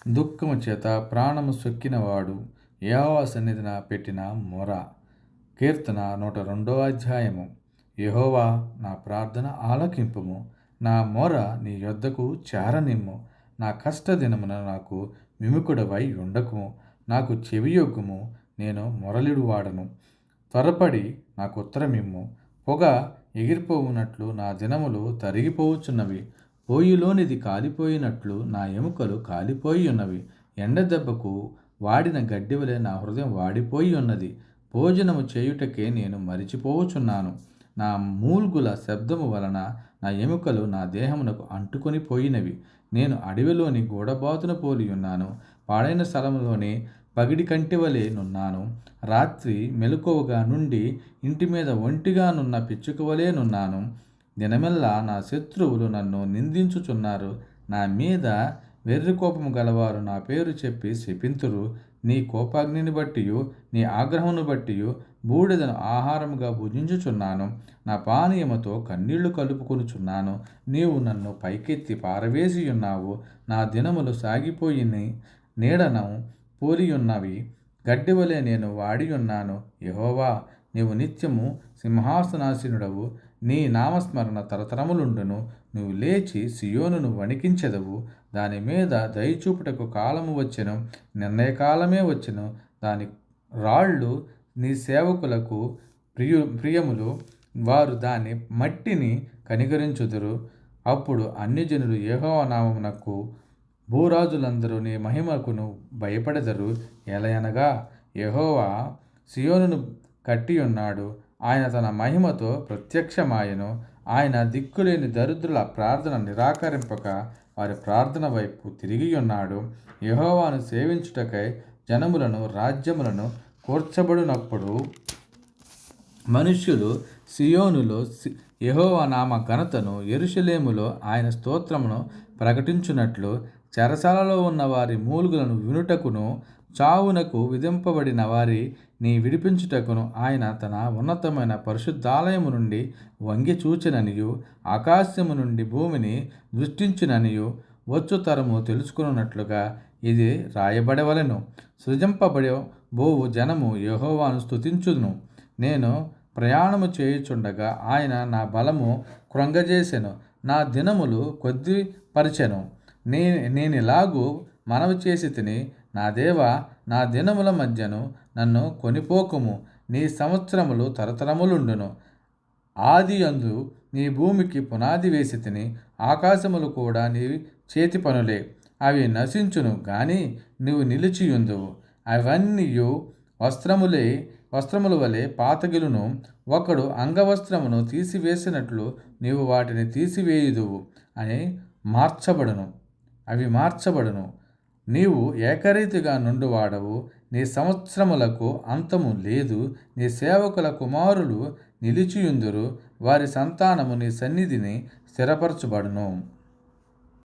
దుఃఖము చేత ప్రాణము సొక్కినవాడు యెహోవా సన్నిధిన పెట్టిన మొర. కీర్తన 102 యెహోవా నా ప్రార్థన ఆలకింపుము, నా మొర నీ యొద్దకు చేరనిమ్ము. నా కష్టదినమున నాకు విముఖుడవై ఉండకుము, నాకు చెవియొగ్గుము, నేను మొరలిడువాడను. త్వరపడి నాకు ఉత్తరమిమ్ము. పొగ ఎగిరిపోవునట్లు నా దినములు తరిగిపోవుచున్నవి, పోయిలోనిది కాలిపోయినట్లు నా ఎముకలు కాలిపోయి ఉన్నవి. ఎండ దెబ్బకు వాడిన గడ్డివలే నా హృదయం వాడిపోయి ఉన్నది. భోజనము చేయుటకే నేను మరిచిపోవుచున్నాను. నా మూల్గుల శబ్దము వలన నా ఎముకలు నా దేహమునకు అంటుకొని పోయినవి. నేను అడవిలోని గూడబాతును పోలి ఉన్నాను, పాడైన స్థలములోని పగిడి కంటివలే నున్నాను. రాత్రి మెలకువగా నుండి ఇంటి మీద ఒంటిగానున్న పిచ్చుకవలే నున్నాను. దినమెల్లా నా శత్రువులు నన్ను నిందించుచున్నారు. నా మీద వెర్రి కోపము గలవారు నా పేరు చెప్పి శపింతురు. నీ కోపాగ్నిని బట్టియు నీ ఆగ్రహమును బట్టియు బూడిదను ఆహారముగా భుజించుచున్నాను. నా పానీయముతో కన్నీళ్లు కలుపుకొనుచున్నాను. నీవు నన్ను పైకెత్తి పారవేసి ఉన్నావు. నా దినములు సాగిపోయి నీడను పోలియున్నవి. గడ్డివలే నేను వాడియున్నాను. యెహోవా, నీవు నిత్యము సింహాసనాసీనుడవు. నీ నామస్మరణ తరతరములుండును. నువ్వు లేచి సియోనును వణికించెదవు. దాని మీద దయచూపుటకు కాలము వచ్చెను, నిర్ణయకాలమే వచ్చెను. దాని రాళ్ళు నీ సేవకులకు ప్రియములు, వారు దాని మట్టిని కనికరించుదురు. అప్పుడు అన్యజనులు యెహోవా నామమునకు, భూరాజులందరూ నీ మహిమకును భయపడెదరు. ఎలయనగా యెహోవా సియోనును కట్టియున్నాడు, ఆయన తన మహిమతో ప్రత్యక్షమాయెను. ఆయన దిక్కులేని దరిద్రుల ప్రార్థన నిరాకరింపక వారి ప్రార్థన వైపు తిరిగి ఉన్నాడు. యెహోవాను సేవించుటకై జనములను రాజ్యములను కూర్చబడినప్పుడు మనుష్యులు సియోనులో యెహోవా నామ ఘనతను, యెరూషలేములో ఆయన స్తోత్రమును ప్రకటించున్నట్లు చెరసాలలో ఉన్న వారి మూలుగులను వినుటకును, చావునకు విధింపబడిన వారి నీ విడిపించుటకును ఆయన తన ఉన్నతమైన పరిశుద్ధాలయము నుండి వంగి చూచిననియు, ఆకాశము నుండి భూమిని దృష్టించిననియు వచ్చు తరము తెలుసుకున్నట్లుగా ఇది రాయబడవలెను. సృజింపబడే బోవు జనము యెహోవాను స్తుతించును. నేను ప్రయాణము చేయుచుండగా ఆయన నా బలము కృంగజేసెను, నా దినములు కొద్దిపరిచెను. నేనిలాగూ మనవి చేసి తిని, నా దేవా, నా దినముల మధ్యను నన్ను కొనిపోకుము. నీ సంవత్సరములు తరతరములుండును. ఆదియందు నీ భూమికి పునాది వేసి తిని, ఆకాశములు కూడా నీ చేతి పనులే. అవి నశించును గాని నీవు నిలిచియుందువు. అవన్నీయు వస్త్రముల వలె పాతగిలును. ఒకడు అంగవస్త్రమును తీసివేసినట్లు నీవు వాటిని తీసివేయుదువు అని అవి మార్చబడును. నీవు ఏకరీతిగా నుండువాడవు. నీ సంవత్సరములకు అంతము లేదు. నీ సేవకుల కుమారులు నిలిచియుందురు. వారి సంతానము నీ సన్నిధిని స్థిరపరచబడును.